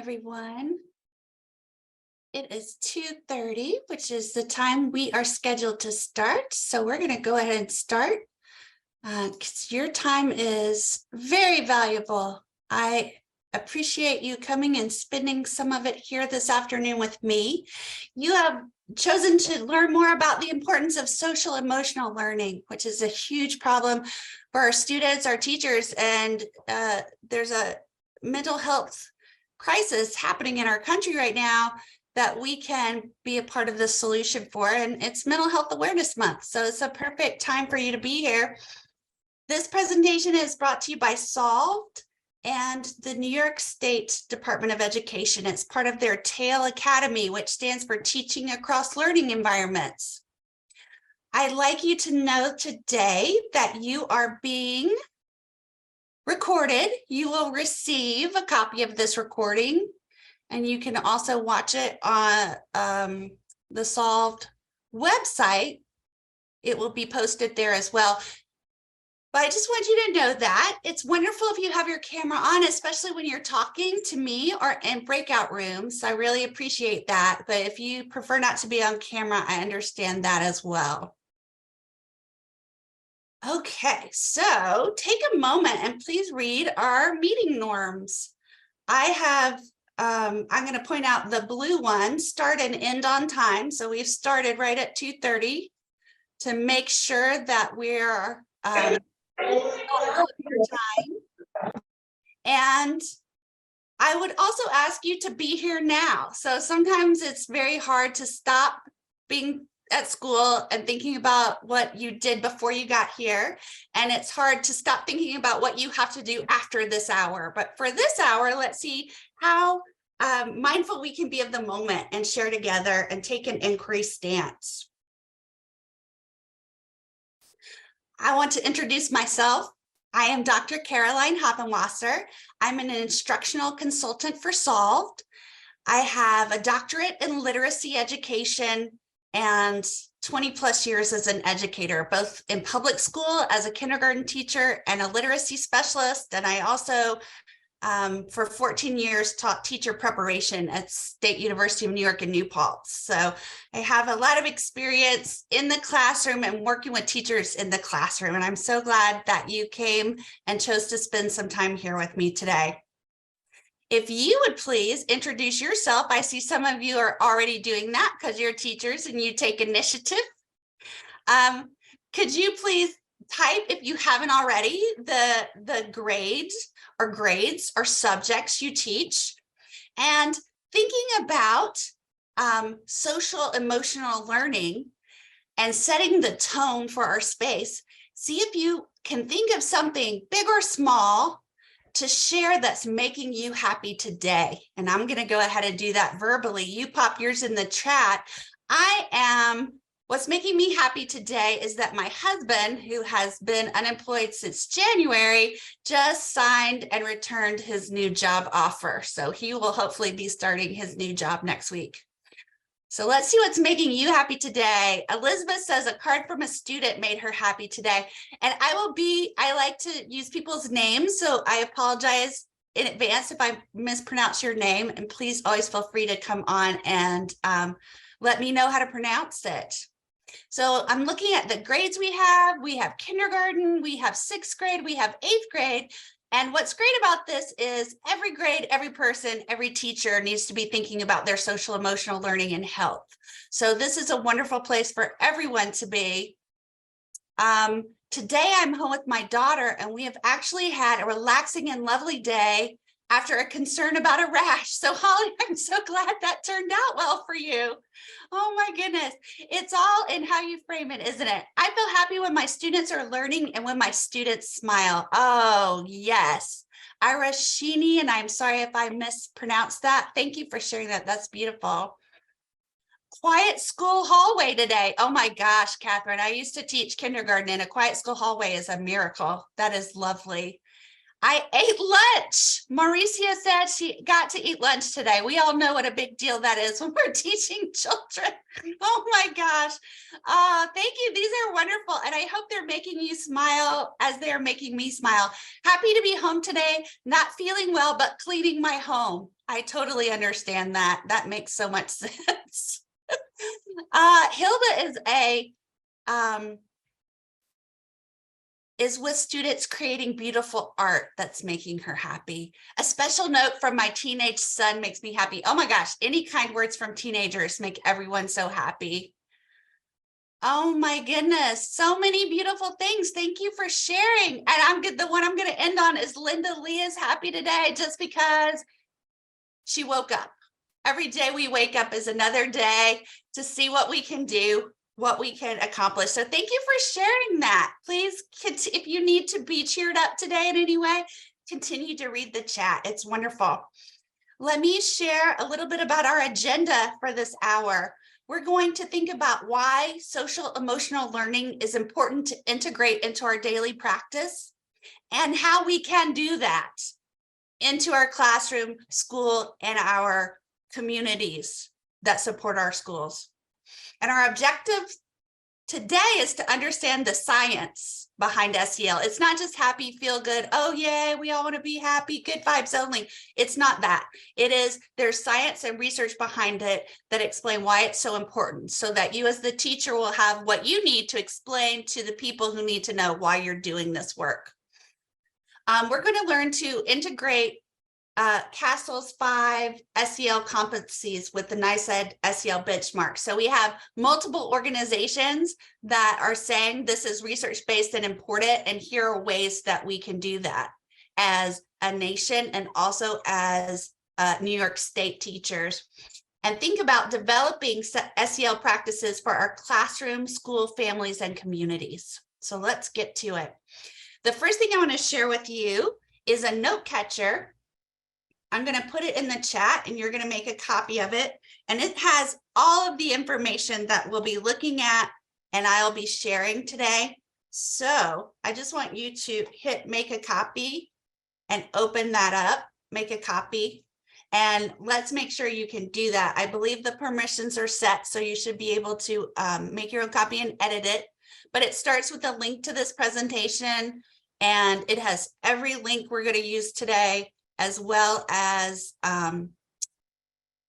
everyone. It is 2:30, which is the time we are scheduled to start. So we're going to go ahead and start because your time is very valuable. I appreciate you coming and spending some of it here this afternoon with me. You have chosen to learn more about the importance of social emotional learning, which is a huge problem for our students, our teachers, and there's a mental health crisis happening in our country right now that we can be a part of the solution for, and it's Mental Health Awareness Month, so it's a perfect time for you to be here. This presentation is brought to you by Solved and the New York State Department of Education. It's part of their TAIL Academy, which stands for Teaching Across Learning Environments. I'd like you to know today that you are being recorded. You will receive a copy of this recording, and you can also watch it on the Solved website. It will be posted there as well. But I just want you to know that it's wonderful if you have your camera on, especially when you're talking to me or in breakout rooms. I really appreciate that. But if you prefer not to be on camera, I understand that as well. Okay, so take a moment and please read our meeting norms. I'm going to point out the blue one, start and end on time. So we've started right at 2:30 to make sure that we're on time. And I would also ask you to be here now. So sometimes it's very hard to stop being at school and thinking about what you did before you got here. And it's hard to stop thinking about what you have to do after this hour. But for this hour, let's see how mindful we can be of the moment and share together and take an inquiry stance. I want to introduce myself. I am Dr. Caroline Hoppenwasser. I'm an instructional consultant for Solved. I have a doctorate in literacy education and 20 plus years as an educator, both in public school as a kindergarten teacher and a literacy specialist. And I also, for 14 years, taught teacher preparation at State University of New York in New Paltz. So I have a lot of experience in the classroom and working with teachers in the classroom. And I'm so glad that you came and chose to spend some time here with me today. If you would please introduce yourself. I see some of you are already doing that because you're teachers and you take initiative. Could you please type, if you haven't already, the grades or subjects you teach, and thinking about social emotional learning and setting the tone for our space. See if you can think of something big or small to share that's making you happy today. And I'm going to go ahead and do that verbally. You pop yours in the chat. What's making me happy today is that my husband, who has been unemployed since January, just signed and returned his new job offer. So he will hopefully be starting his new job next week. So let's see what's making you happy today. Elizabeth says a card from a student made her happy today. And I like to use people's names, so I apologize in advance if I mispronounce your name, and please always feel free to come on and let me know how to pronounce it. So I'm looking at the grades we have. We have kindergarten, we have 6th grade, we have 8th grade. And what's great about this is every grade, every person, every teacher needs to be thinking about their social emotional learning and health. So this is a wonderful place for everyone to be. Today I'm home with my daughter, and we have actually had a relaxing and lovely day after a concern about a rash. So Holly, I'm so glad that turned out well for you. Oh my goodness. It's all in how you frame it, isn't it? I feel happy when my students are learning and when my students smile. Oh yes. Irashini, and I'm sorry if I mispronounced that. Thank you for sharing that. That's beautiful. Quiet school hallway today. Oh my gosh, Catherine, I used to teach kindergarten, and a quiet school hallway is a miracle. That is lovely. I ate lunch. Mauricia said she got to eat lunch today. We all know what a big deal that is when we're teaching children. Oh my gosh. Thank you. These are wonderful. And I hope they're making you smile as they're making me smile. Happy to be home today, not feeling well, but cleaning my home. I totally understand that. That makes so much sense. Hilda is with students creating beautiful art that's making her happy. A special note from my teenage son makes me happy. Oh my gosh, any kind words from teenagers make everyone so happy. Oh my goodness, so many beautiful things. Thank you for sharing. And the one I'm going to end on is Linda Lee is happy today just because she woke up. Every day we wake up is another day to see what we can do, what we can accomplish. So thank you for sharing that. Please, if you need to be cheered up today in any way, continue to read the chat. It's wonderful. Let me share a little bit about our agenda for this hour. We're going to think about why social emotional learning is important to integrate into our daily practice and how we can do that into our classroom, school, and our communities that support our schools. And our objective today is to understand the science behind SEL. It's not just happy, feel good. Oh, yeah, we all want to be happy, good vibes only. It's not that. It is, there's science and research behind it that explain why it's so important so that you as the teacher will have what you need to explain to the people who need to know why you're doing this work. We're going to learn to integrate CASEL's 5 SEL competencies with the NYS SEL Benchmark. So we have multiple organizations that are saying this is research-based and important, and here are ways that we can do that as a nation and also as New York State teachers. And think about developing SEL practices for our classroom, school, families, and communities. So let's get to it. The first thing I want to share with you is a note catcher. I'm going to put it in the chat and you're going to make a copy of it. And it has all of the information that we'll be looking at and I'll be sharing today. So I just want you to hit make a copy and open that up, make a copy. And let's make sure you can do that. I believe the permissions are set, so you should be able to make your own copy and edit it. But it starts with a link to this presentation and it has every link we're going to use today, as well as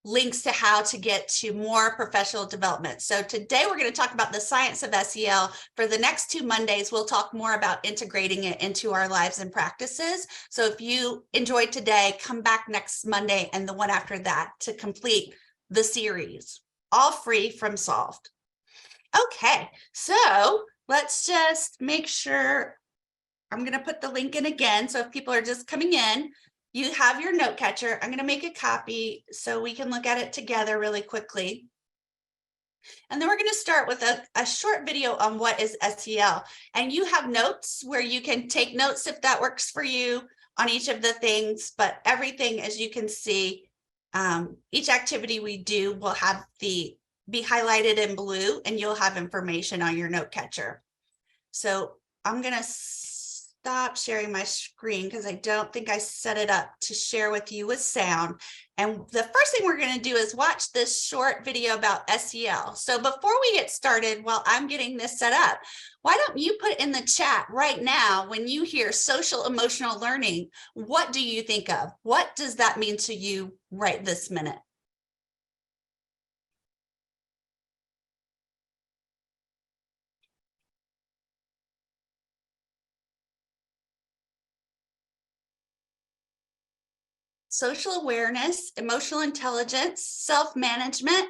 links to how to get to more professional development. So today we're going to talk about the science of SEL. For the next 2 Mondays, we'll talk more about integrating it into our lives and practices. So if you enjoyed today, come back next Monday and the one after that to complete the series, all free from Solved. Okay, so let's just make sure. I'm going to put the link in again. So if people are just coming in, you have your note catcher. I'm going to make a copy so we can look at it together really quickly. And then we're going to start with a short video on what is SEL. And you have notes where you can take notes if that works for you on each of the things. But everything, as you can see, each activity we do will have be highlighted in blue and you'll have information on your note catcher. So I'm going to stop sharing my screen because I don't think I set it up to share with you with sound. And the first thing we're going to do is watch this short video about SEL. So before we get started, while I'm getting this set up, why don't you put in the chat right now, when you hear social emotional learning, what do you think of? What does that mean to you right this minute? Social awareness, emotional intelligence, self-management,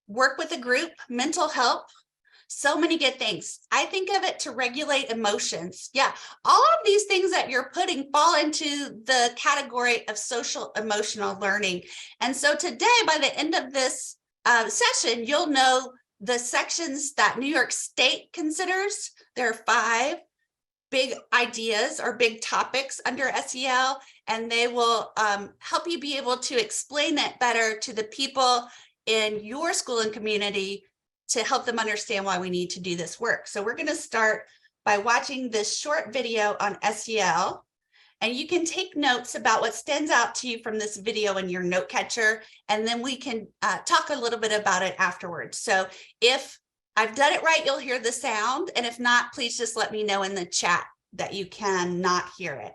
work with a group, mental health, so many good things. I think of it to regulate emotions. Yeah, all of these things that you're putting fall into the category of social emotional learning. And so today, by the end of this session, you'll know the sections that New York State considers. There are 5 big ideas or big topics under SEL, and they will help you be able to explain it better to the people in your school and community to help them understand why we need to do this work. So we're going to start by watching this short video on SEL. And you can take notes about what stands out to you from this video in your note catcher, and then we can talk a little bit about it afterwards. So if I've done it right, you'll hear the sound. And if not, please just let me know in the chat that you cannot hear it.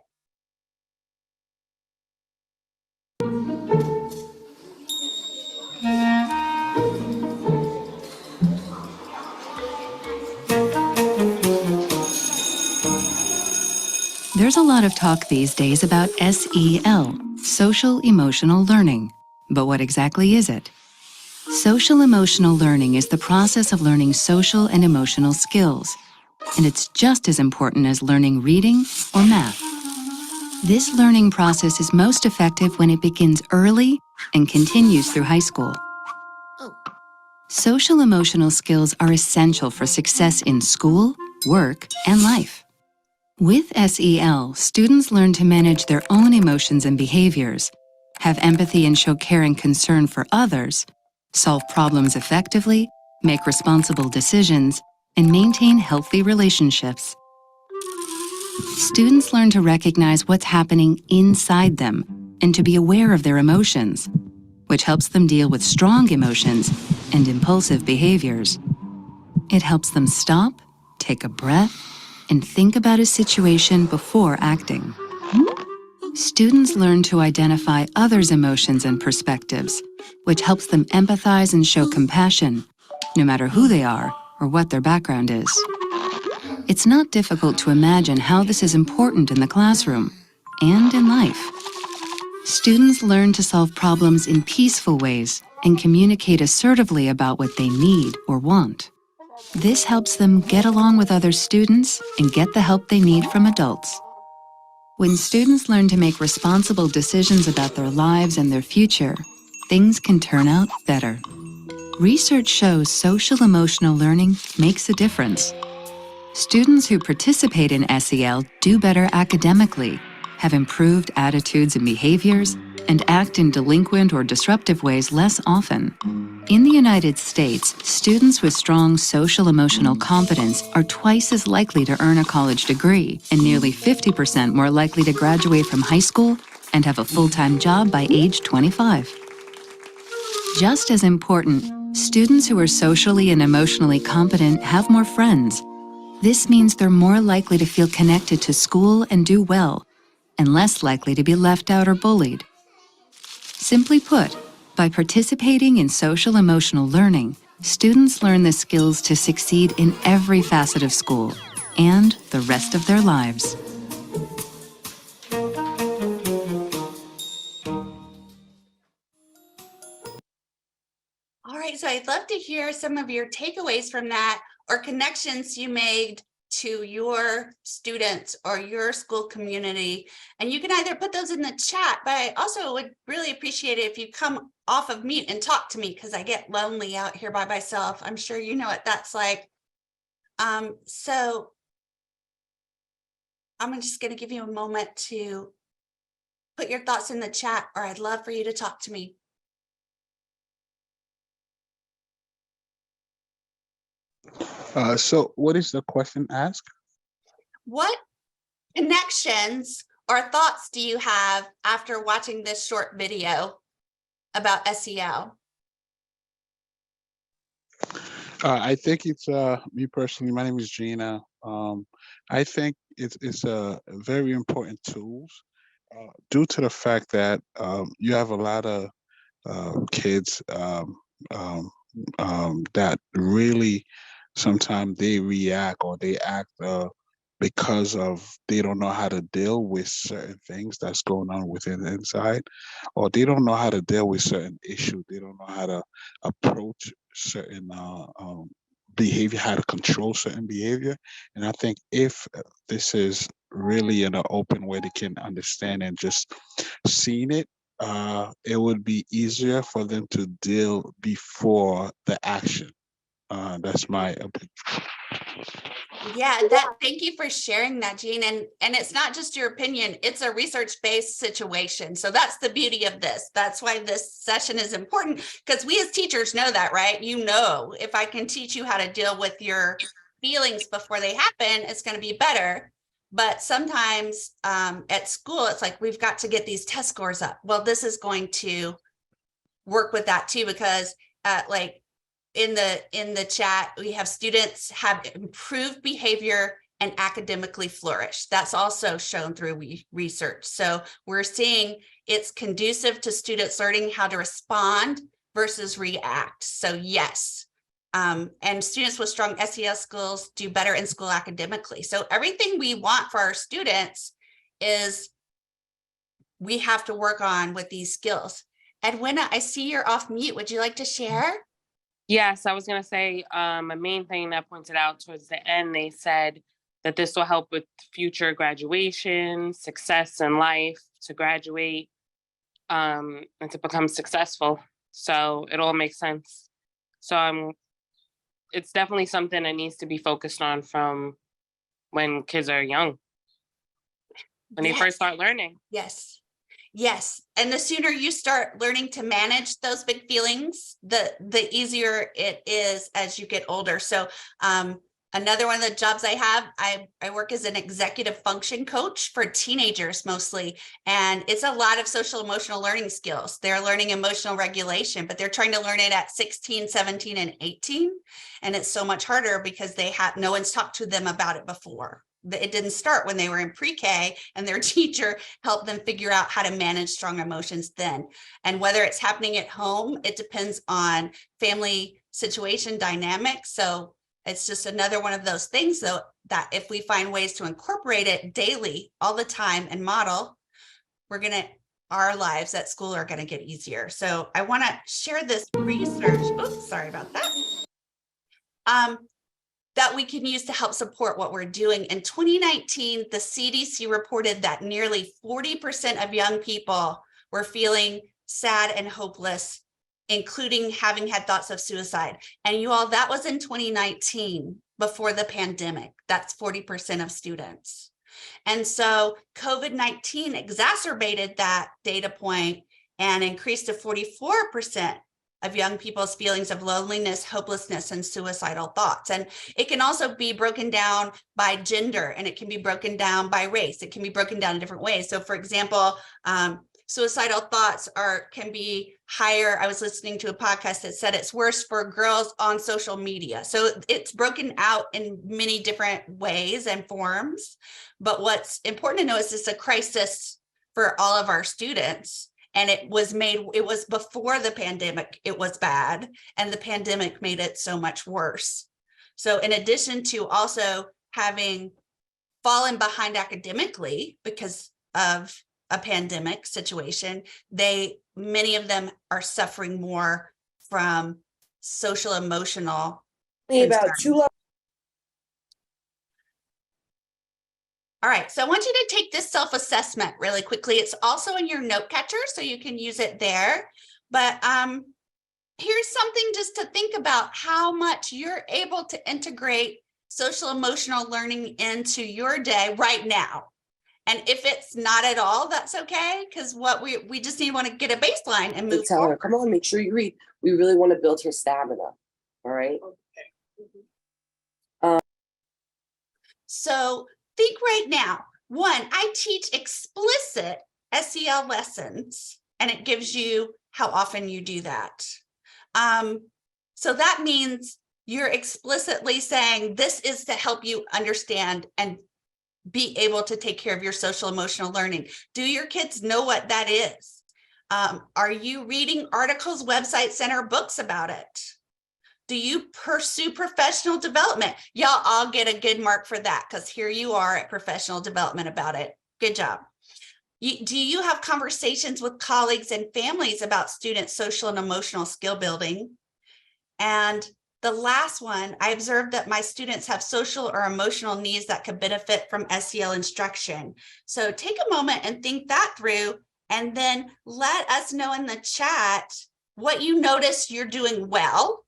There's a lot of talk these days about SEL, social emotional learning. But what exactly is it? Social emotional learning is the process of learning social and emotional skills, and it's just as important as learning reading or math. This learning process is most effective when it begins early and continues through high school. Social emotional skills are essential for success in school, work, and life. With SEL, students learn to manage their own emotions and behaviors, have empathy and show care and concern for others, solve problems effectively, make responsible decisions, and maintain healthy relationships. Students learn to recognize what's happening inside them and to be aware of their emotions, which helps them deal with strong emotions and impulsive behaviors. It helps them stop, take a breath, and think about a situation before acting. Students learn to identify others' emotions and perspectives, which helps them empathize and show compassion, no matter who they are or what their background is. It's not difficult to imagine how this is important in the classroom and in life. Students learn to solve problems in peaceful ways and communicate assertively about what they need or want. This helps them get along with other students and get the help they need from adults. When students learn to make responsible decisions about their lives and their future, things can turn out better. Research shows social emotional learning makes a difference. Students who participate in SEL do better academically, have improved attitudes and behaviors, and act in delinquent or disruptive ways less often. In the United States, students with strong social-emotional competence are twice as likely to earn a college degree and nearly 50% more likely to graduate from high school and have a full-time job by age 25. Just as important, students who are socially and emotionally competent have more friends. This means they're more likely to feel connected to school and do well, and less likely to be left out or bullied. Simply put, by participating in social-emotional learning, students learn the skills to succeed in every facet of school and the rest of their lives. All right, so I'd love to hear some of your takeaways from that or connections you made to your students or your school community. And you can either put those in the chat, but I also would really appreciate it if you come off of mute and talk to me, because I get lonely out here by myself. I'm sure you know what that's like. So I'm just going to give you a moment to put your thoughts in the chat, or I'd love for you to talk to me. So what is the question asked? What connections or thoughts do you have after watching this short video about SEL? I think it's me personally. My name is Gina. I think it's a very important tools due to the fact that you have a lot of kids that really sometimes they react or they act because of they don't know how to deal with certain things that's going on within the inside, or they don't know how to deal with certain issues. They don't know how to approach certain behavior, how to control certain behavior. And I think if this is really in an open way, they can understand and just seeing it, it would be easier for them to deal before the action. That's my opinion. Yeah, thank you for sharing that, Jean. And it's not just your opinion, it's a research-based situation. So that's the beauty of this. That's why this session is important, because we as teachers know that, right? You know, if I can teach you how to deal with your feelings before they happen, it's going to be better. But sometimes at school, it's like, we've got to get these test scores up. Well, this is going to work with that too, because like in the chat, we have students have improved behavior and academically flourish. That's also shown through research. So we're seeing it's conducive to students learning how to respond versus react. So yes. And students with strong SEL skills do better in school academically. So everything we want for our students is we have to work on with these skills. Edwina, I see you're off mute. Would you like to share? Yes, I was going to say a main thing that pointed out towards the end, they said that this will help with future graduation, success in life, to graduate and to become successful. So it all makes sense. So it's definitely something that needs to be focused on from when kids are young, when they first start learning. Yes. Yes. And the sooner you start learning to manage those big feelings, the easier it is as you get older. So another one of the jobs I have, I work as an executive function coach for teenagers mostly. And it's a lot of social emotional learning skills. They're learning emotional regulation, but they're trying to learn it at 16, 17, and 18. And it's so much harder because no one's talked to them about it before. It didn't start when they were in pre-K and their teacher helped them figure out how to manage strong emotions then. And whether it's happening at home, it depends on family situation dynamics. So it's just another one of those things, though, that if we find ways to incorporate it daily, all the time, and model, our lives at school are going to get easier. So I want to share this research. Oops, sorry about that. That we can use to help support what we're doing. In 2019, the CDC reported that nearly 40% of young people were feeling sad and hopeless, including having had thoughts of suicide. And you all, that was in 2019, before the pandemic. That's 40% of students. And so COVID-19 exacerbated that data point and increased to 44% of young people's feelings of loneliness, hopelessness, and suicidal thoughts. And it can also be broken down by gender, and it can be broken down by race. It can be broken down in different ways. So for example, suicidal thoughts can be higher. I was listening to a podcast that said it's worse for girls on social media. So it's broken out in many different ways and forms. But what's important to know is it's a crisis for all of our students. And it was before the pandemic, it was bad. And the pandemic made it so much worse. So in addition to also having fallen behind academically because of a pandemic situation, many of them are suffering more from social emotional concerns. All right, so I want you to take this self-assessment really quickly. It's also in your note catcher, so you can use it there. But here's something just to think about, how much you're able to integrate social emotional learning into your day right now. And if it's not at all, that's okay, because what we just want to get a baseline and move tell forward. her, come on, make sure you read. We really want to build her stamina. All right. So think right now. One, I teach explicit SEL lessons, and it gives you how often you do that. So that means you're explicitly saying this is to help you understand and be able to take care of your social emotional learning. Do your kids know what that is? Are you reading articles, websites, center books about it? Do you pursue professional development? Y'all all get a good mark for that, because here you are at professional development about it. Good job. Do you have conversations with colleagues and families about students' social and emotional skill building? And the last one, I observed that my students have social or emotional needs that could benefit from SEL instruction. So take a moment and think that through, and then let us know in the chat what you notice you're doing well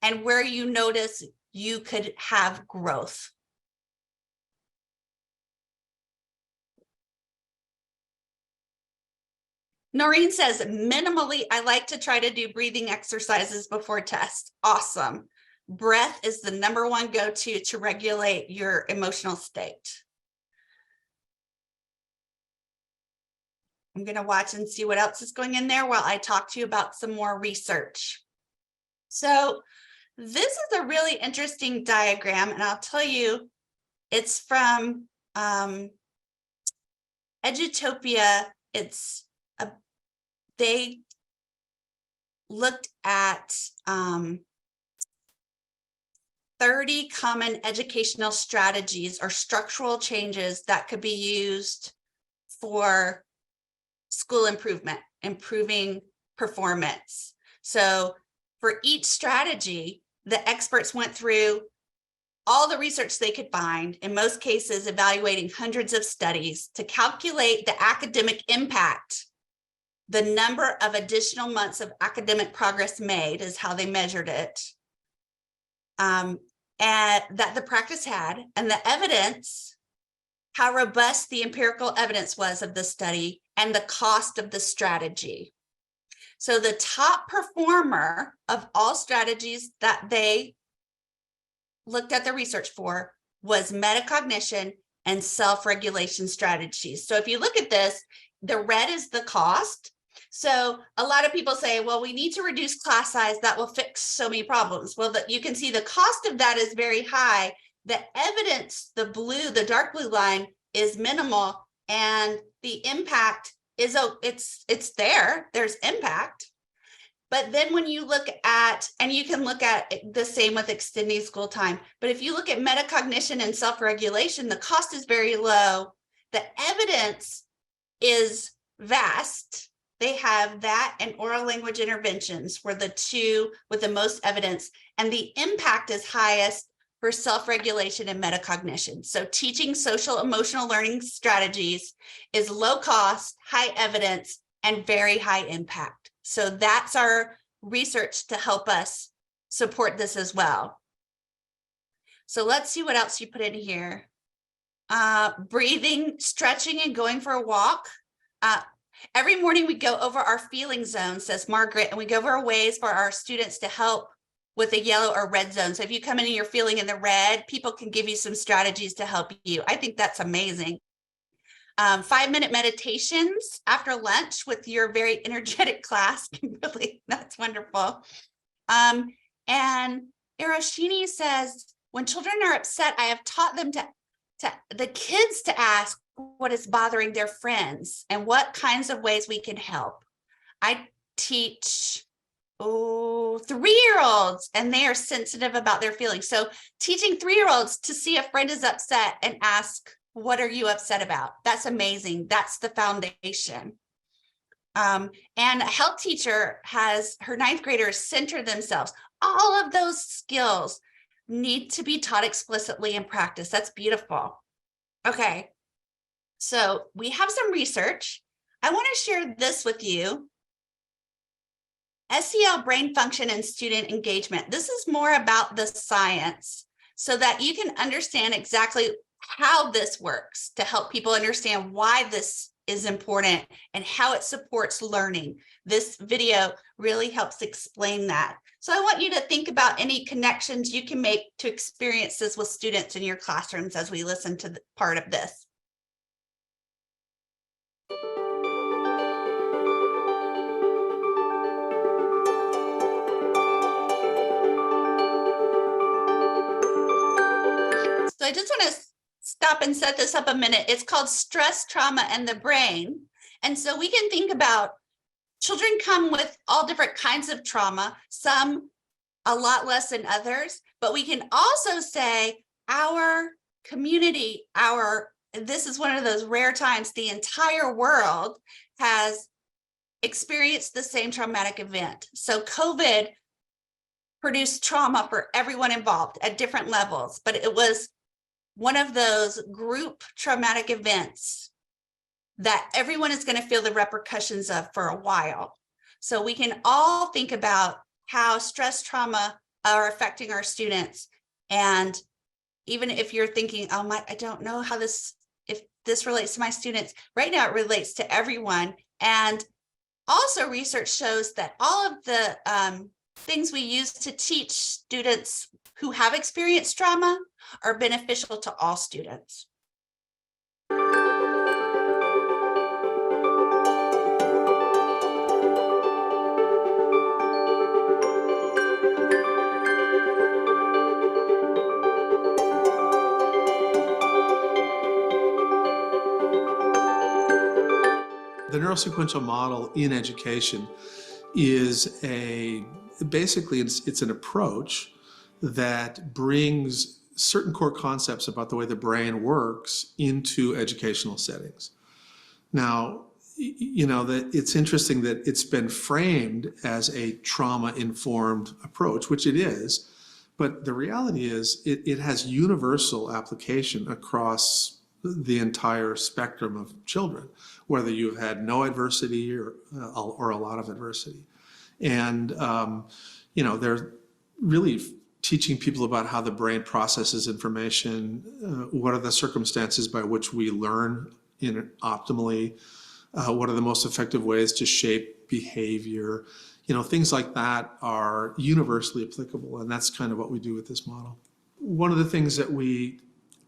and where you notice you could have growth. Noreen says, minimally, I like to try to do breathing exercises before tests. Awesome. Breath is the #1 go-to to regulate your emotional state. I'm going to watch and see what else is going in there while I talk to you about some more research. So this is a really interesting diagram, and I'll tell you, it's from Edutopia. They looked at 30 common educational strategies or structural changes that could be used for school improvement, improving performance. So for each strategy, the experts went through all the research they could find, in most cases evaluating hundreds of studies, to calculate the academic impact. The number of additional months of academic progress made is how they measured it, and that the practice had, and the evidence, how robust the empirical evidence was of the study, and the cost of the strategy. So the top performer of all strategies that they looked at the research for was metacognition and self-regulation strategies. So if you look at this, the red is the cost. So a lot of people say, well, we need to reduce class size. That will fix so many problems. Well, you can see the cost of that is very high. The evidence, the blue, the dark blue line, is minimal, and the impact is, it's there. There's impact. But then when you look at, and you can look at the same with extending school time, but if you look at metacognition and self-regulation, the cost is very low. The evidence is vast. They have that and oral language interventions were the two with the most evidence, and the impact is highest for self-regulation and metacognition. So teaching social emotional learning strategies is low cost, high evidence, and very high impact. So that's our research to help us support this as well. So let's see what else you put in here. Breathing, stretching, and going for a walk. Every morning we go over our feeling zone, says Margaret, and we go over ways for our students to help with a yellow or red zone. So if you come in and you're feeling in the red, people can give you some strategies to help you. I think that's amazing. 5-minute meditations after lunch with your very energetic class. Really, that's wonderful. And Hiroshini says, when children are upset, I have taught them to the kids to ask what is bothering their friends and what kinds of ways we can help. I teach 3-year-olds, and they are sensitive about their feelings. So teaching 3-year-olds to see a friend is upset and ask, what are you upset about? That's amazing. That's the foundation. And a health teacher has her 9th graders center themselves. All of those skills need to be taught explicitly in practice. That's beautiful. Okay. So we have some research. I want to share this with you. SEL brain function and student engagement. This is more about the science so that you can understand exactly how this works to help people understand why this is important and how it supports learning. This video really helps explain that. So I want you to think about any connections you can make to experiences with students in your classrooms as we listen to part of this. So I just want to stop and set this up a minute. It's called stress, trauma, and the brain. And so we can think about children come with all different kinds of trauma, some a lot less than others, but we can also say our community, this is one of those rare times the entire world has experienced the same traumatic event. So COVID produced trauma for everyone involved at different levels, but it was one of those group traumatic events that everyone is going to feel the repercussions of for a while. So we can all think about how stress, trauma are affecting our students. And even if you're thinking, oh my, I don't know how if this relates to my students, right now it relates to everyone. And also research shows that all of the things we use to teach students who have experienced trauma are beneficial to all students. The neurosequential model in education is basically it's an approach that brings certain core concepts about the way the brain works into educational settings. Now, that it's interesting that it's been framed as a trauma-informed approach, which it is, but the reality is it has universal application across the entire spectrum of children, whether you've had no adversity or a lot of adversity. And, they're really teaching people about how the brain processes information, what are the circumstances by which we learn optimally, what are the most effective ways to shape behavior. Things like that are universally applicable, and that's kind of what we do with this model. One of the things that we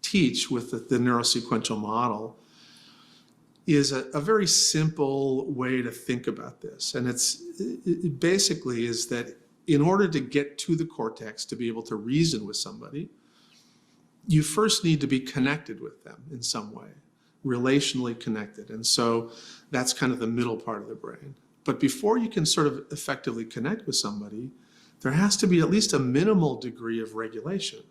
teach with the neurosequential model is a very simple way to think about this. And it basically is that in order to get to the cortex, to be able to reason with somebody, you first need to be connected with them in some way, relationally connected. And so that's kind of the middle part of the brain. But before you can sort of effectively connect with somebody, there has to be at least a minimal degree of regulation.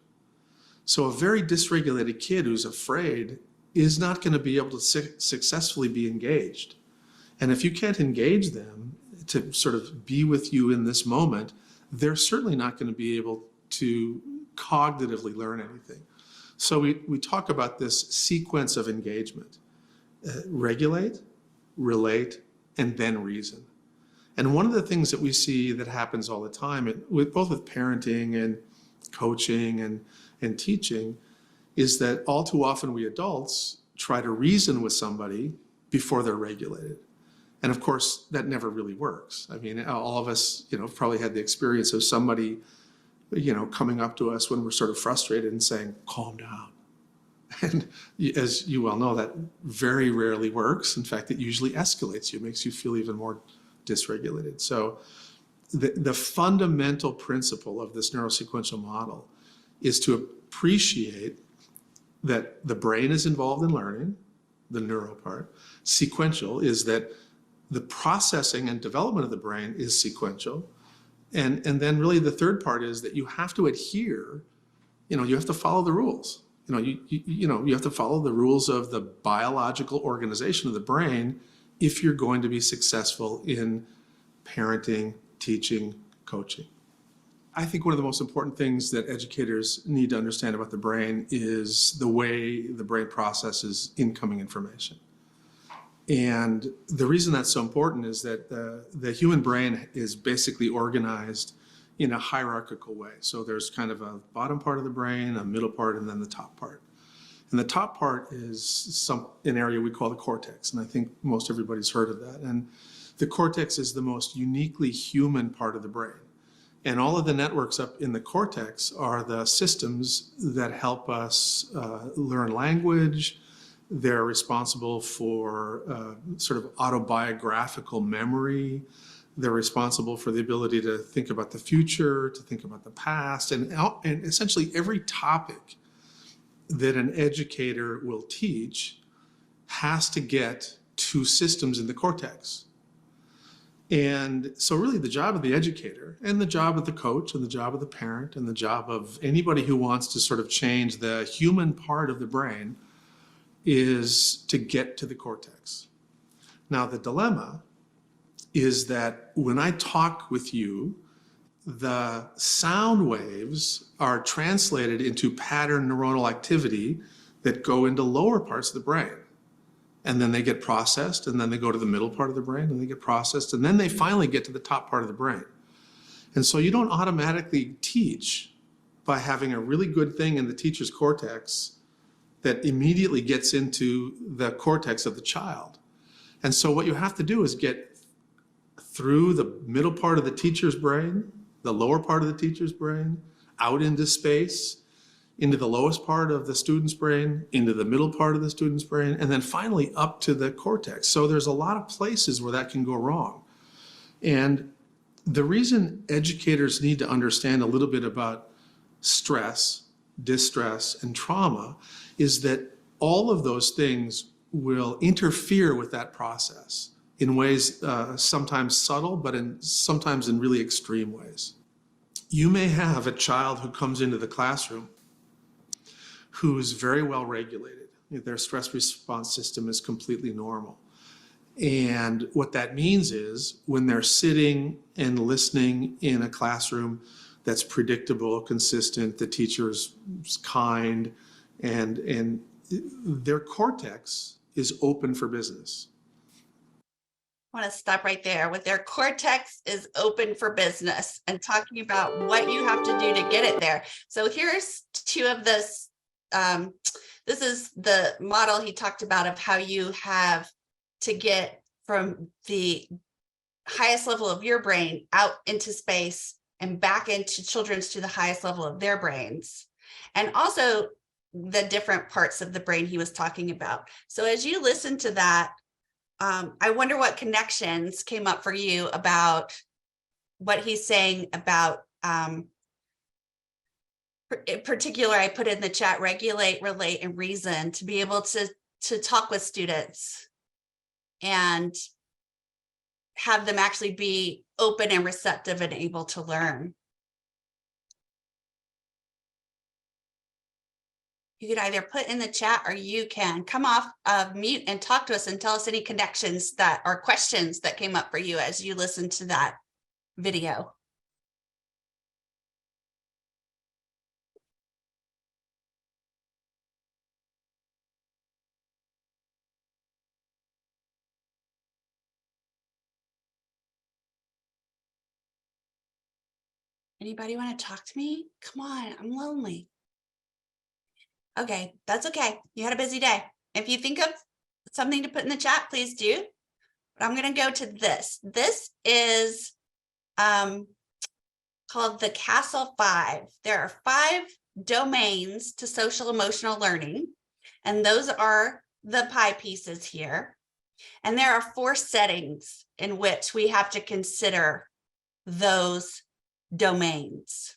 So a very dysregulated kid who's afraid is not going to be able to successfully be engaged. And if you can't engage them to sort of be with you in this moment, they're certainly not going to be able to cognitively learn anything. So we talk about this sequence of engagement: regulate, relate, and then reason. And one of the things that we see that happens all the time, both with parenting and coaching and teaching, is that all too often we adults try to reason with somebody before they're regulated. And of course, that never really works. I mean, all of us, probably had the experience of somebody, coming up to us when we're sort of frustrated and saying, calm down. And as you well know, that very rarely works. In fact, it usually escalates you, makes you feel even more dysregulated. So the fundamental principle of this neurosequential model is to appreciate that the brain is involved in learning, the neuro part. Sequential is that the processing and development of the brain is sequential. And then really the third part is that you have to adhere, you have to follow the rules. You have to follow the rules of the biological organization of the brain if you're going to be successful in parenting, teaching, coaching. I think one of the most important things that educators need to understand about the brain is the way the brain processes incoming information. And the reason that's so important is that the human brain is basically organized in a hierarchical way. So there's kind of a bottom part of the brain, a middle part, and then the top part. And the top part is an area we call the cortex. And I think most everybody's heard of that. And the cortex is the most uniquely human part of the brain. And all of the networks up in the cortex are the systems that help us learn language. They're responsible for sort of autobiographical memory. They're responsible for the ability to think about the future, to think about the past, and essentially every topic that an educator will teach has to get to systems in the cortex. And so really the job of the educator and the job of the coach and the job of the parent and the job of anybody who wants to sort of change the human part of the brain is to get to the cortex. Now, the dilemma is that when I talk with you, the sound waves are translated into pattern neuronal activity that go into lower parts of the brain. And then they get processed, and then they go to the middle part of the brain, and they get processed, and then they finally get to the top part of the brain. And so you don't automatically teach by having a really good thing in the teacher's cortex that immediately gets into the cortex of the child. And so what you have to do is get through the middle part of the teacher's brain, the lower part of the teacher's brain, out into space, into the lowest part of the student's brain, into the middle part of the student's brain, and then finally up to the cortex. So there's a lot of places where that can go wrong. And the reason educators need to understand a little bit about stress, distress, and trauma is that all of those things will interfere with that process. in ways sometimes subtle, but sometimes in really extreme ways. You may have a child who comes into the classroom who's very well regulated. Their stress response system is completely normal. And what that means is when they're sitting and listening in a classroom that's predictable, consistent, the teacher's kind, and their cortex is open for business. I want to stop right there with their cortex is open for business and talking about what you have to do to get it there. So here's two of this. This is the model he talked about of how you have to get from the highest level of your brain out into space and back into children's to the highest level of their brains. And also the different parts of the brain he was talking about. So as you listen to that, I wonder what connections came up for you about what he's saying about, in particular, I put in the chat, regulate, relate, and reason, to be able to talk with students and have them actually be open and receptive and able to learn. You could either put in the chat or you can come off of mute and talk to us and tell us any connections that are questions that came up for you as you listen to that video. Anybody want to talk to me? Come on, I'm lonely. Okay, that's okay. You had a busy day. If you think of something to put in the chat, please do. But I'm going to go to this. This is called the CASEL 5. There are 5 domains to social emotional learning, and those are the pie pieces here. And there are 4 settings in which we have to consider those domains.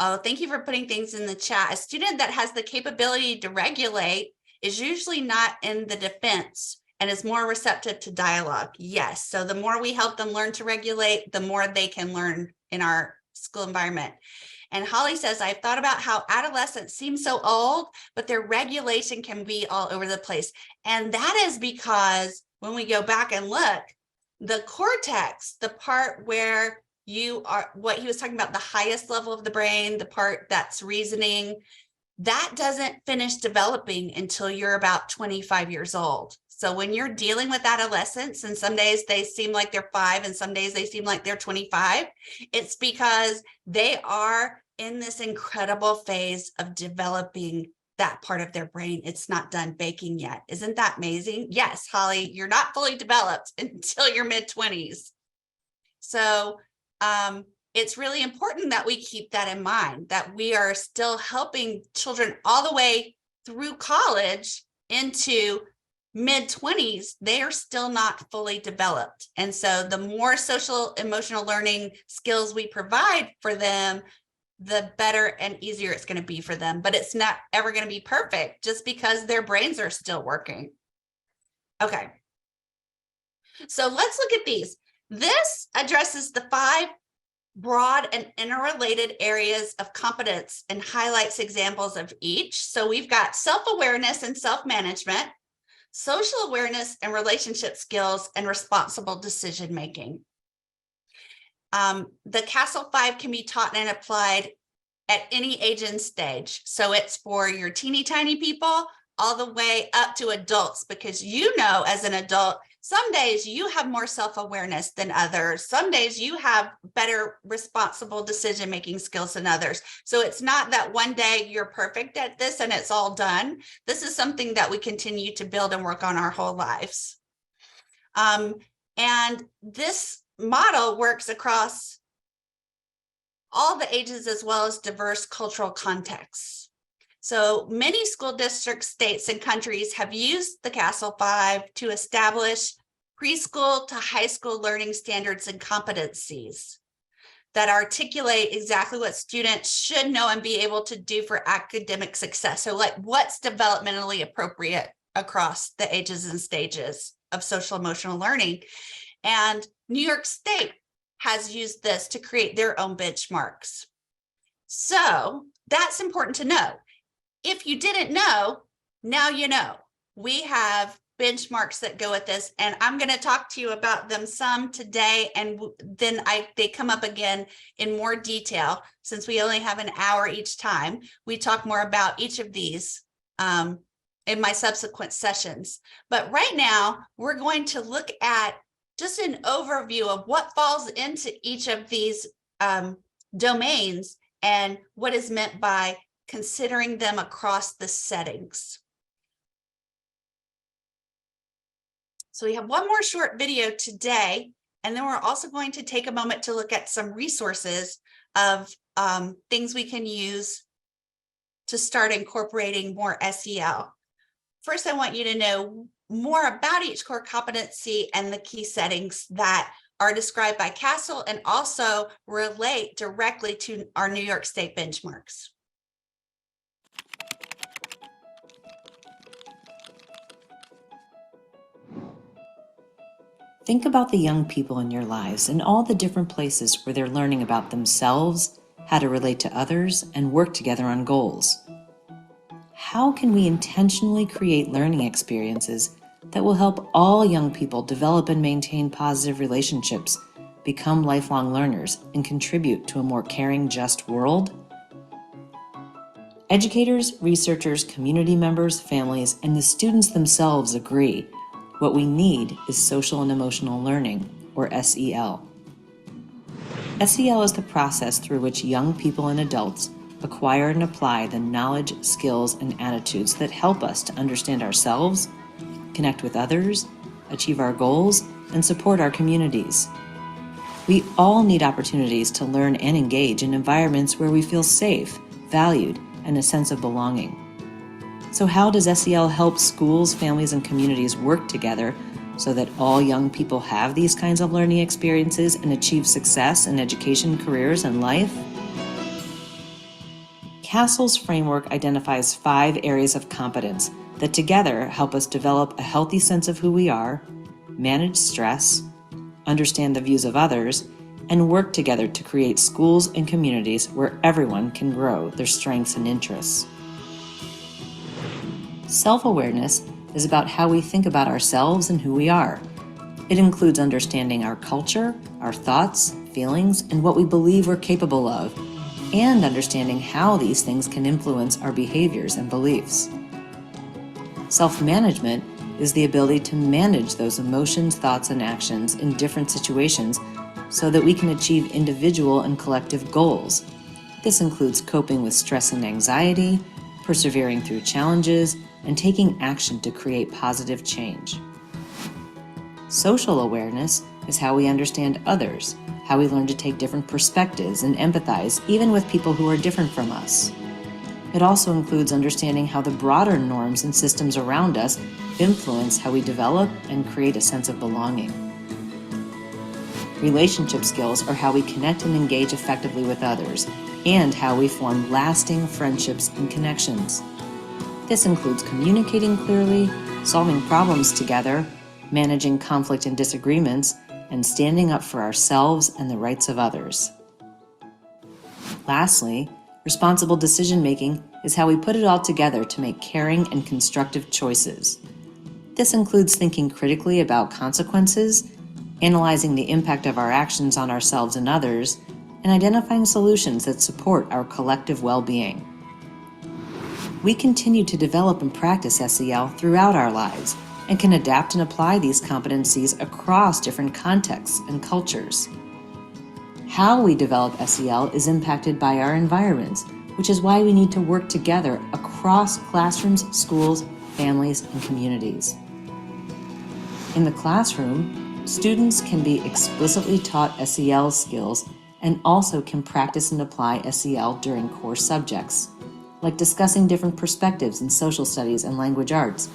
Oh, thank you for putting things in the chat. A student that has the capability to regulate is usually not in the defense and is more receptive to dialogue. Yes, so the more we help them learn to regulate, the more they can learn in our school environment. And Holly says, I've thought about how adolescents seem so old, but their regulation can be all over the place. And that is because when we go back and look, the cortex, the part where you are, what he was talking about, the highest level of the brain, the part that's reasoning, that doesn't finish developing until you're about 25 years old. So when you're dealing with adolescents, and some days they seem like they're 5 and some days they seem like they're 25, it's because they are in this incredible phase of developing that part of their brain. It's not done baking yet. Isn't that amazing? Yes, Holly, you're not fully developed until your mid-20s. So it's really important that we keep that in mind, that we are still helping children all the way through college into mid-20s. They are still not fully developed. And so the more social emotional learning skills we provide for them, the better and easier it's going to be for them. But it's not ever going to be perfect just because their brains are still working. Okay. So let's look at these. This addresses the 5 broad and interrelated areas of competence and highlights examples of each. So we've got self-awareness and self-management, social awareness and relationship skills, and responsible decision-making. The CASEL 5 can be taught and applied at any age and stage. So it's for your teeny tiny people all the way up to adults, because you know, as an adult, some days you have more self-awareness than others. Some days you have better responsible decision-making skills than others. So it's not that one day you're perfect at this and it's all done. This is something that we continue to build and work on our whole lives. And this model works across all the ages as well as diverse cultural contexts. So many school districts, states, and countries have used the CASEL 5 to establish preschool to high school learning standards and competencies that articulate exactly what students should know and be able to do for academic success. So like what's developmentally appropriate across the ages and stages of social emotional learning. And New York State has used this to create their own benchmarks. So that's important to know. If you didn't know, now you know. We have benchmarks that go with this, and I'm going to talk to you about them some today, and then they come up again in more detail. Since we only have an hour each time, we talk more about each of these in my subsequent sessions. But right now, we're going to look at just an overview of what falls into each of these domains and what is meant by considering them across the settings. So we have one more short video today, and then we're also going to take a moment to look at some resources of things we can use to start incorporating more SEL. First, I want you to know more about each core competency and the key settings that are described by CASEL and also relate directly to our New York State benchmarks. Think about the young people in your lives and all the different places where they're learning about themselves, how to relate to others, and work together on goals. How can we intentionally create learning experiences that will help all young people develop and maintain positive relationships, become lifelong learners, and contribute to a more caring, just world? Educators, researchers, community members, families, and the students themselves agree. What we need is social and emotional learning, or SEL. SEL is the process through which young people and adults acquire and apply the knowledge, skills, and attitudes that help us to understand ourselves, connect with others, achieve our goals, and support our communities. We all need opportunities to learn and engage in environments where we feel safe, valued, and a sense of belonging. So how does SEL help schools, families, and communities work together so that all young people have these kinds of learning experiences and achieve success in education, careers, and life? CASEL's framework identifies 5 areas of competence that together help us develop a healthy sense of who we are, manage stress, understand the views of others, and work together to create schools and communities where everyone can grow their strengths and interests. Self-awareness is about how we think about ourselves and who we are. It includes understanding our culture, our thoughts, feelings, and what we believe we're capable of, and understanding how these things can influence our behaviors and beliefs. Self-management is the ability to manage those emotions, thoughts, and actions in different situations so that we can achieve individual and collective goals. This includes coping with stress and anxiety, persevering through challenges, and taking action to create positive change. Social awareness is how we understand others, how we learn to take different perspectives and empathize even with people who are different from us. It also includes understanding how the broader norms and systems around us influence how we develop and create a sense of belonging. Relationship skills are how we connect and engage effectively with others, and how we form lasting friendships and connections. This includes communicating clearly, solving problems together, managing conflict and disagreements, and standing up for ourselves and the rights of others. Lastly, responsible decision-making is how we put it all together to make caring and constructive choices. This includes thinking critically about consequences, analyzing the impact of our actions on ourselves and others, and identifying solutions that support our collective well-being. We continue to develop and practice SEL throughout our lives and can adapt and apply these competencies across different contexts and cultures. How we develop SEL is impacted by our environments, which is why we need to work together across classrooms, schools, families, and communities. In the classroom, students can be explicitly taught SEL skills and also can practice and apply SEL during core subjects, like discussing different perspectives in social studies and language arts,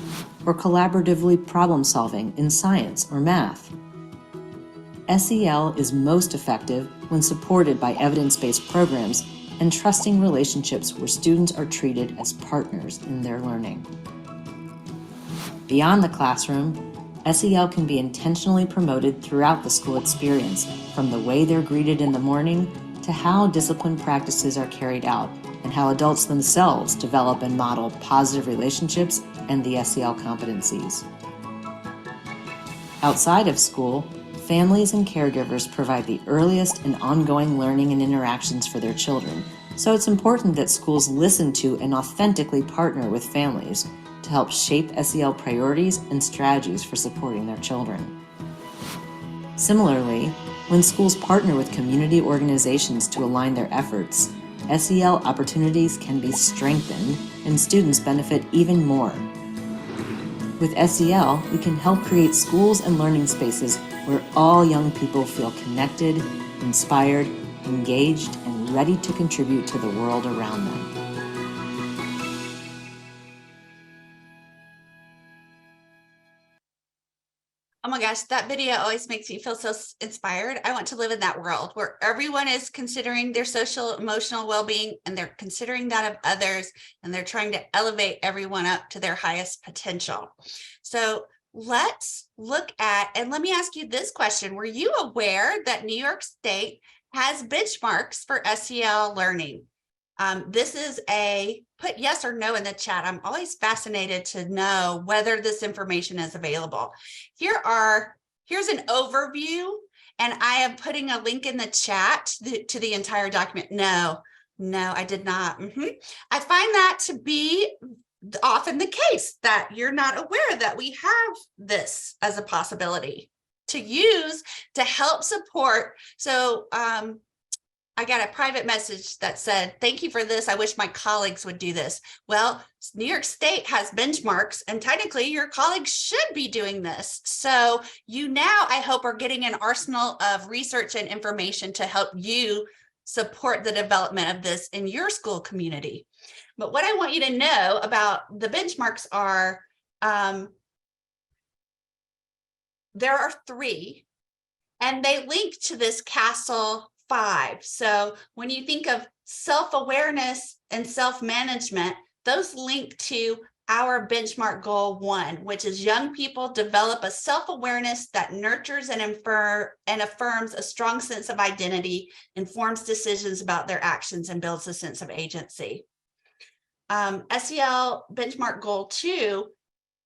or collaboratively problem solving in science or math. SEL is most effective when supported by evidence-based programs and trusting relationships where students are treated as partners in their learning. Beyond the classroom, SEL can be intentionally promoted throughout the school experience, from the way they're greeted in the morning to how discipline practices are carried out and how adults themselves develop and model positive relationships and the SEL competencies. Outside of school, families and caregivers provide the earliest and ongoing learning and interactions for their children, so it's important that schools listen to and authentically partner with families to help shape SEL priorities and strategies for supporting their children. Similarly, when schools partner with community organizations to align their efforts, SEL opportunities can be strengthened and students benefit even more. With SEL, we can help create schools and learning spaces where all young people feel connected, inspired, engaged, and ready to contribute to the world around them. Oh my gosh, that video always makes me feel so inspired. I want to live in that world where everyone is considering their social, emotional well-being, and they're considering that of others, and they're trying to elevate everyone up to their highest potential. So let's look at, and let me ask you this question. Were you aware that New York State has benchmarks for SEL learning? This is put yes or no in the chat. I'm always fascinated to know whether this information is available. Here's an overview, and I am putting a link in the chat to the entire document. No, I did not. I find that to be often the case, that you're not aware that we have this as a possibility to use to help support. So, I got a private message that said, thank you for this. I wish my colleagues would do this. Well, New York State has benchmarks, and technically your colleagues should be doing this. So you now, I hope, are getting an arsenal of research and information to help you support the development of this in your school community. But what I want you to know about the benchmarks are, there are 3, and they link to this CASEL 5. So when you think of self-awareness and self-management, those link to our benchmark goal 1, which is young people develop a self-awareness that nurtures and affirms a strong sense of identity, informs decisions about their actions, and builds a sense of agency. SEL benchmark goal 2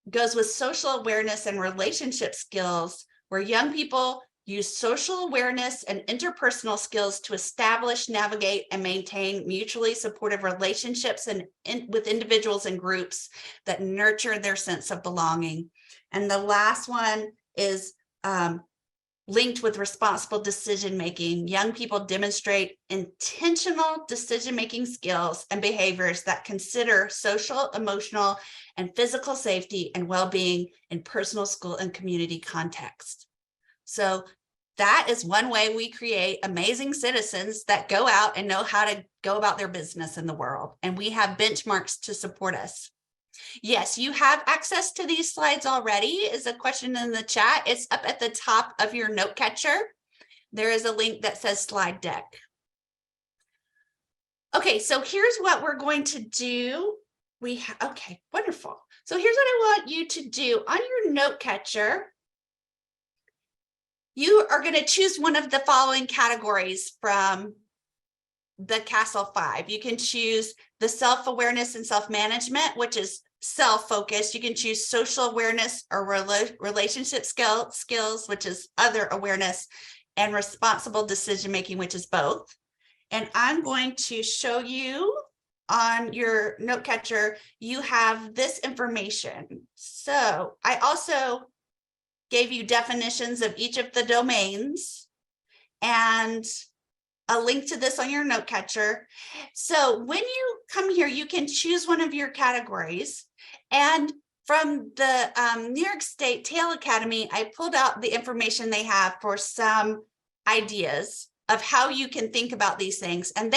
goes with social awareness and relationship skills, where young people use social awareness and interpersonal skills to establish, navigate, and maintain mutually supportive relationships with individuals and groups that nurture their sense of belonging. And the last one is linked with responsible decision-making. Young people demonstrate intentional decision-making skills and behaviors that consider social, emotional, and physical safety and well-being in personal, school, and community context. So that is one way we create amazing citizens that go out and know how to go about their business in the world. And we have benchmarks to support us. Yes, you have access to these slides already, is a question in the chat. It's up at the top of your note catcher. There is a link that says slide deck. Okay, so here's what we're going to do. Okay, wonderful. So here's what I want you to do on your note catcher. You are going to choose one of the following categories from the CASEL 5. You can choose the self-awareness and self-management, which is self-focused. You can choose social awareness or relationship skills, which is other awareness, and responsible decision-making, which is both. And I'm going to show you on your note catcher, you have this information. So I also gave you definitions of each of the domains and a link to this on your note catcher. So when you come here, you can choose one of your categories. And from the New York State TAIL Academy, I pulled out the information they have for some ideas of how you can think about these things. And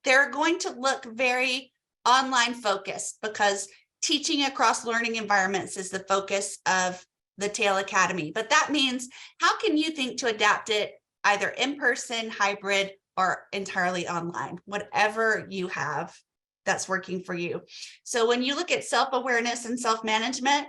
they're going to look very online focused, because teaching across learning environments is the focus of the TAIL Academy. But that means, how can you think to adapt it either in person, hybrid, or entirely online, whatever you have that's working for you. So when you look at self-awareness and self-management,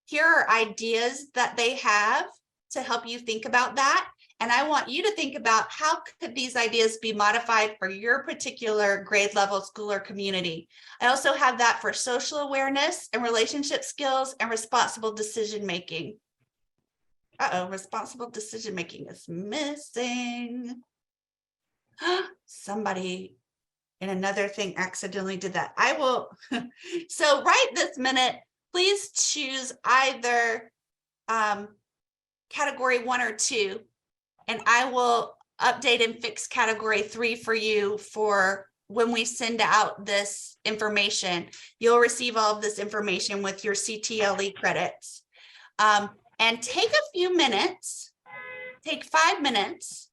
here are ideas that they have to help you think about that. And I want you to think about how could these ideas be modified for your particular grade level, school, or community. I also have that for social awareness and relationship skills and responsible decision making. Uh-oh, responsible decision making is missing. Somebody in another thing accidentally did that. I will. So right this minute, please choose either category 1 or 2, and I will update and fix category 3 for you for when we send out this information. You'll receive all of this information with your CTLE credits. And take a few minutes, take 5 minutes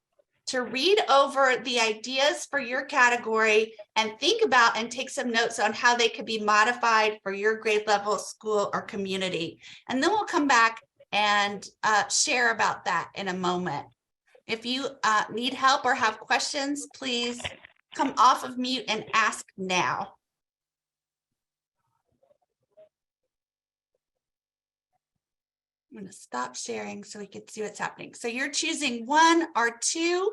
to read over the ideas for your category and think about and take some notes on how they could be modified for your grade level, school, or community. And then we'll come back and share about that in a moment. If you need help or have questions, please come off of mute and ask now. I'm going to stop sharing so we can see what's happening. So you're choosing 1 or 2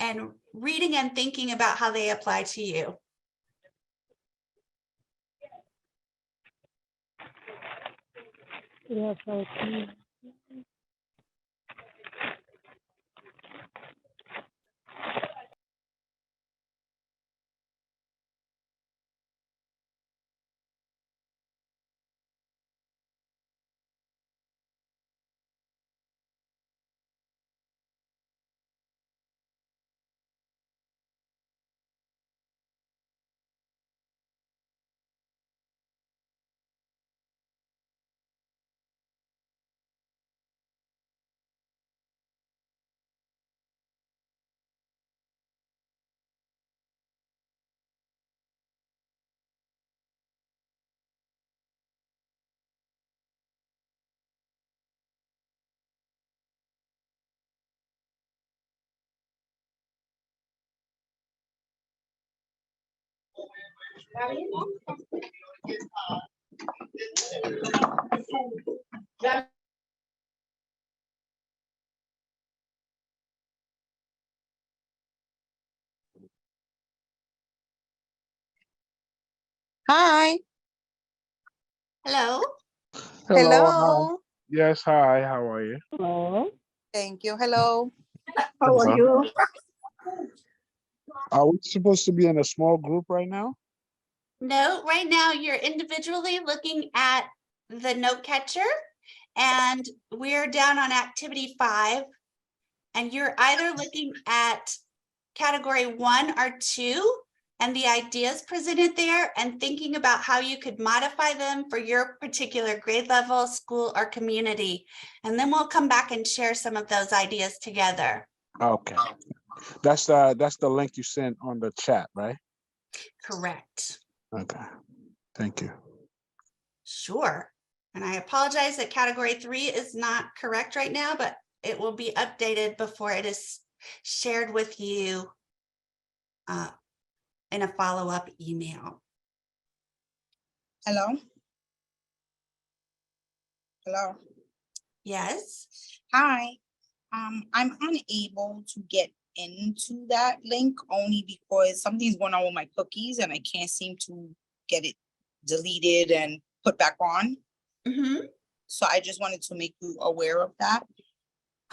and reading and thinking about how they apply to you. Yes, okay. Hi. Hello. Hello, hi. Hello. Yes, hi, how are you? Hello. Thank you. Hello. How are Hello. you? Are we supposed to be in a small group right now? No, right now you're individually looking at the note catcher, and we're down on activity 5, and you're either looking at category 1 or 2 and the ideas presented there and thinking about how you could modify them for your particular grade level, school, or community. And then we'll come back and share some of those ideas together. Okay. That's the link you sent on the chat, right? Correct. Okay. Thank you. Sure. And I apologize that category 3 is not correct right now, but it will be updated before it is shared with you in a follow-up email. Hello. Hello. Yes. Hi. I'm unable to get into that link only because something's going on with my cookies and I can't seem to get it deleted and put back on. Mm-hmm. So I just wanted to make you aware of that.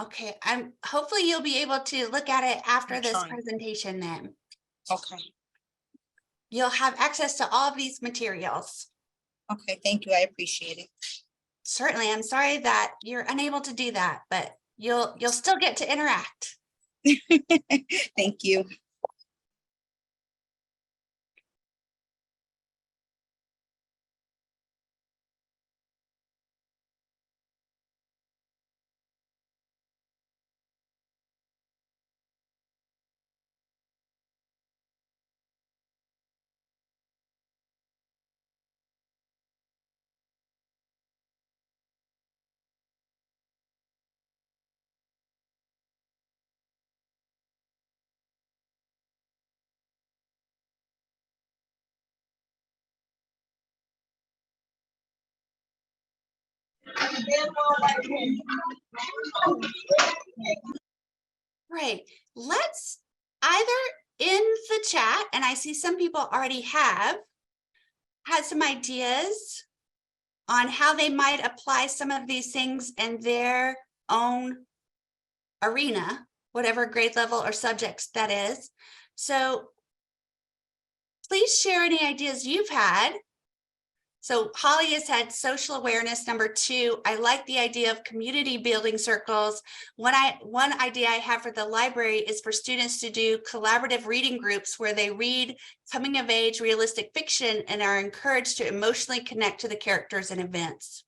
Okay. Hopefully you'll be able to look at it after I'm this trying. presentation then. Okay. You'll have access to all of these materials. Okay. Thank you. I appreciate it. Certainly. I'm sorry that you're unable to do that, but you'll still get to interact. Thank you. Right. Let's either in the chat, and I see some people already have had some ideas on how they might apply some of these things in their own arena, whatever grade level or subjects that is. So please share any ideas you've had. So Holly has had social awareness. Number 2, I like the idea of community building circles. One idea I have for the library is for students to do collaborative reading groups where they read coming of age realistic fiction and are encouraged to emotionally connect to the characters and events.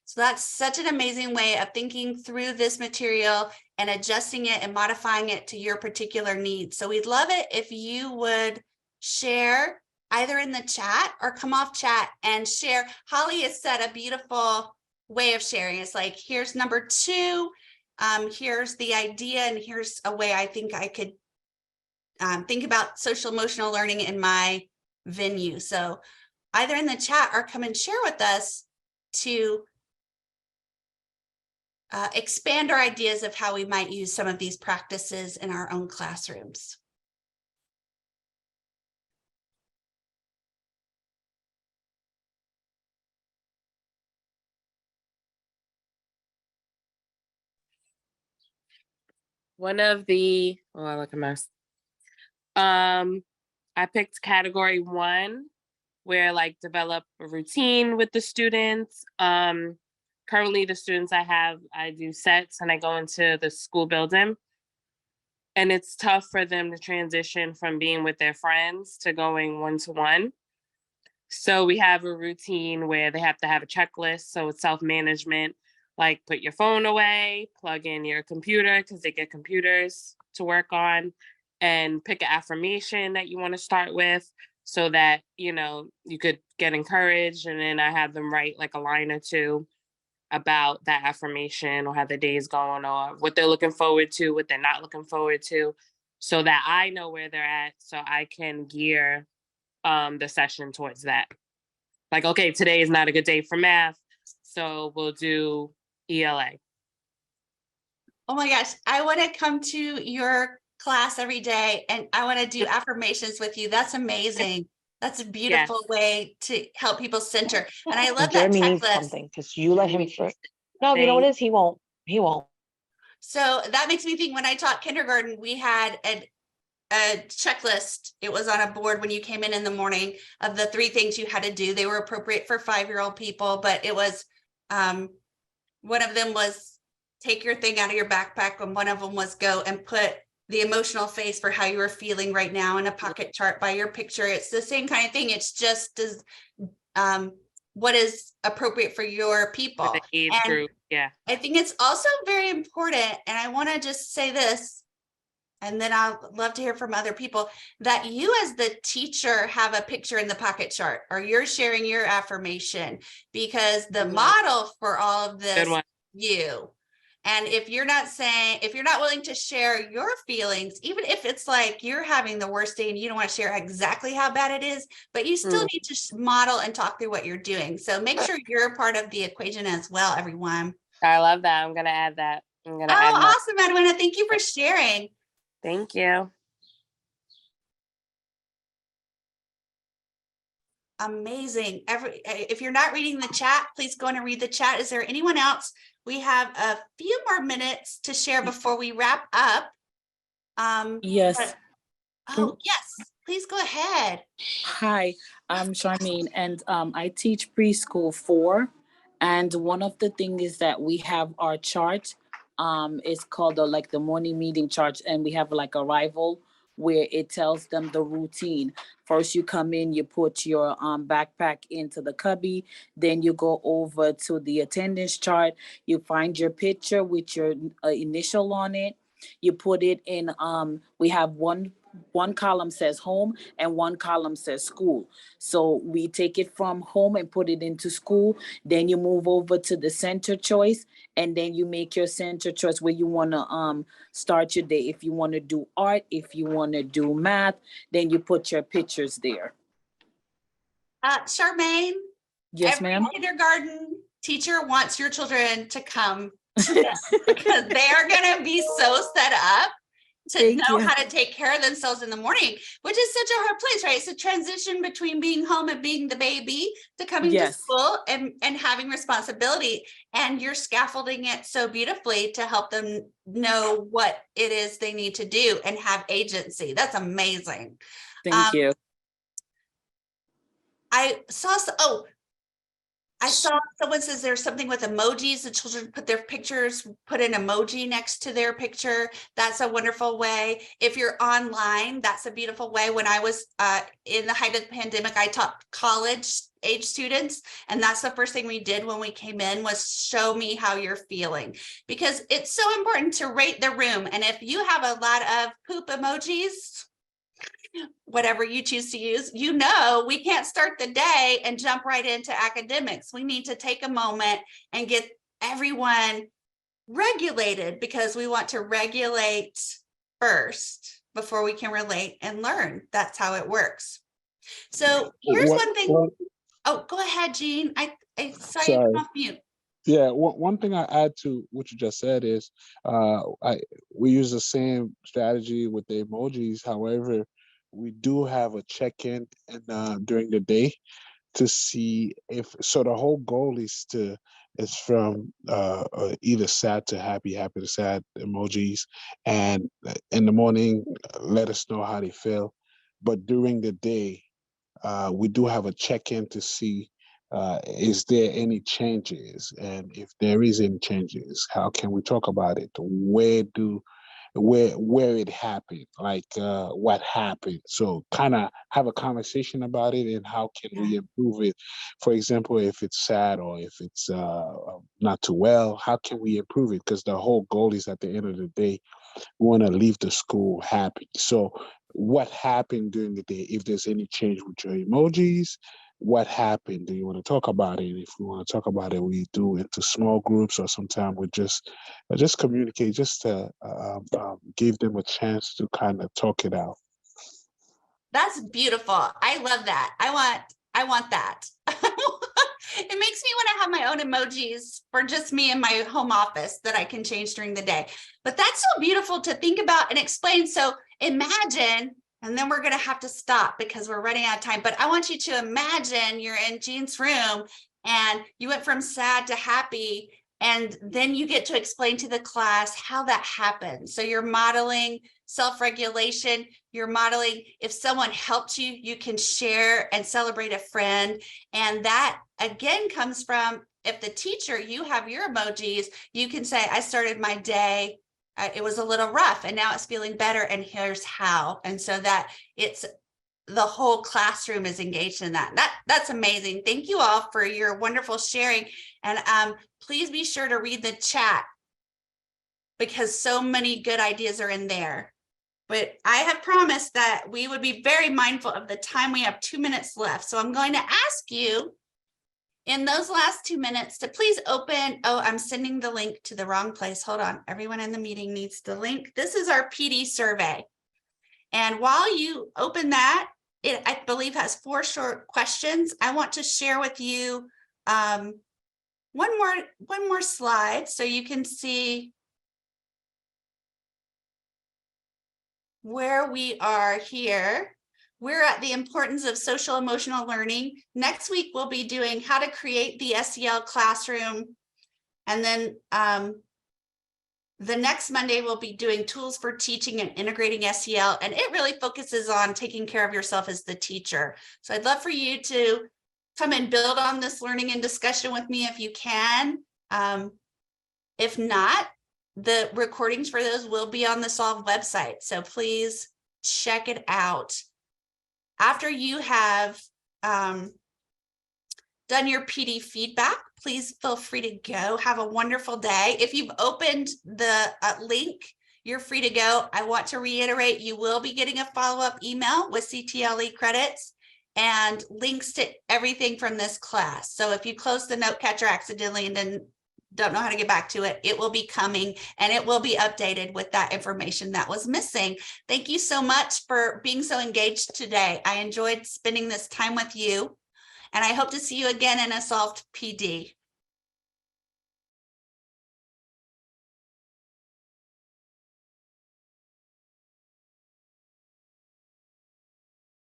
So that's such an amazing way of thinking through this material and adjusting it and modifying it to your particular needs. So we'd love it if you would share either in the chat or come off chat and share. Holly has set a beautiful way of sharing. It's like, here's number 2, here's the idea, and here's a way I think I could think about social emotional learning in my venue. So either in the chat or come and share with us to expand our ideas of how we might use some of these practices in our own classrooms. One of the, oh, look a mess. I picked category 1, where like develop a routine with the students. Currently the students I do sets and I go into the school building. And it's tough for them to transition from being with their friends to going one-to-one. So we have a routine where they have to have a checklist. So it's self-management, like put your phone away, plug in your computer because they get computers to work on, and pick an affirmation that you want to start with so that, you know, you could get encouraged. And then I have them write like a line or 2 about that affirmation or how the day is going or what they're looking forward to, what they're not looking forward to, so that I know where they're at so I can gear the session towards that. Like, okay, today is not a good day for math, so we'll do ELA. Oh my gosh, I want to come to your class every day and I want to do affirmations with you. That's amazing. That's a beautiful way to help people center. And I love Jeremy that needs checklist. something because you let him first. No, you know what it is? He won't. He won't. So that makes me think when I taught kindergarten, we had a checklist. It was on a board when you came in the morning of the 3 things you had to do. They were appropriate for 5-year-old people, but it was one of them was take your thing out of your backpack, and one of them was go and put the emotional face for how you were feeling right now in a pocket chart by your picture. It's the same kind of thing. It's just as what is appropriate for your people. For the age group, yeah. I think it's also very important, and I want to just say this, and then I'll love to hear from other people, that you as the teacher have a picture in the pocket chart, or you're sharing your affirmation, because the model for all of this, you. And if you're not willing to share your feelings, even if it's like you're having the worst day and you don't want to share exactly how bad it is, but you still need to model and talk through what you're doing. So make sure you're part of the equation as well, everyone. I love that. I'm going to add that. Awesome, Edwina. Thank you for sharing. Thank you. Amazing. If you're not reading the chat, please go in and read the chat. Is there anyone else? We have a few more minutes to share before we wrap up. Yes. Yes, please go ahead. Hi, I'm Charmaine, and I teach preschool 4. And one of the things is that we have our chart. It's called the morning meeting chart, and we have like arrival where it tells them the routine. First, you come in, you put your backpack into the cubby, then you go over to the attendance chart, you find your picture with your initial on it, you put it in, we have one column says home and one column says school. So we take it from home and put it into school. Then you move over to the center choice, and then you make your center choice where you want to start your day. If you want to do art, if you want to do math, then you put your pictures there. Charmaine. Yes, ma'am. Kindergarten teacher wants your children to come to this because they are going to be so set up to Thank know you. how to take care of themselves in the morning, which is such a hard place, right? It's a transition between being home and being the baby to coming to Yes. school and having responsibility. And you're scaffolding it so beautifully to help them know what it is they need to do and have agency. That's amazing. Thank you. I saw someone says there's something with emojis. The children put their pictures, put an emoji next to their picture. That's a wonderful way. If you're online, that's a beautiful way. When I was in the height of the pandemic, I taught college age students. And that's the first thing we did when we came in was show me how you're feeling, because it's so important to rate the room. And if you have a lot of poop emojis, whatever you choose to use, we can't start the day and jump right into academics. We need to take a moment and get everyone regulated, because we want to regulate first before we can relate and learn. That's how it works. So here's one thing. Oh, go ahead, Jean. I saw you come off mute. Yeah, one thing I add to what you just said is we use the same strategy with the emojis. However, we do have a check-in during the day to see if, so the whole goal is from either sad to happy, happy to sad emojis, and in the morning let us know how they feel. But during the day, we do have a check-in to see is there any changes, and if there is any changes, how can we talk about it? Where it happened, like what happened. So kind of have a conversation about it and how can we improve it. For example, if it's sad or if it's not too well, how can we improve it? Because the whole goal is at the end of the day, we want to leave the school happy. So what happened during the day? If there's any change with your emojis, what happened? Do you want to talk about it? If we want to talk about it, we do into small groups, or sometimes we just communicate, just to give them a chance to kind of talk it out. That's beautiful. I love that. I want that. It makes me want to have my own emojis for just me in my home office that I can change during the day. But that's so beautiful to think about and explain. So imagine, and then we're going to have to stop because we're running out of time. But I want you to imagine you're in Jean's room and you went from sad to happy. And then you get to explain to the class how that happened. So you're modeling self-regulation. You're modeling, if someone helped you, you can share and celebrate a friend. And that again comes from, if the teacher, you have your emojis, you can say, I started my day, it was a little rough and now it's feeling better and here's how. And so that it's the whole classroom is engaged in that. That's amazing. Thank you all for your wonderful sharing. And please be sure to read the chat because so many good ideas are in there. But I have promised that we would be very mindful of the time. We have 2 minutes left. So I'm going to ask you in those last 2 minutes to please open. Oh, I'm sending the link to the wrong place. Hold on. Everyone in the meeting needs the link. This is our PD survey. And while you open that, it, I believe, has 4 short questions. I want to share with you one more slide so you can see where we are here. We're at the importance of social emotional learning. Next week, we'll be doing how to create the SEL classroom. And then the next Monday, we'll be doing tools for teaching and integrating SEL. And it really focuses on taking care of yourself as the teacher. So I'd love for you to come and build on this learning and discussion with me if you can. If not, the recordings for those will be on the SOLVE website. So please check it out. After you have done your PD feedback, please feel free to go. Have a wonderful day. If you've opened the link, you're free to go. I want to reiterate, you will be getting a follow-up email with CTLE credits and links to everything from this class. So if you close the note catcher accidentally and then don't know how to get back to it, it will be coming and it will be updated with that information that was missing. Thank you so much for being so engaged today. I enjoyed spending this time with you and I hope to see you again in a solved PD.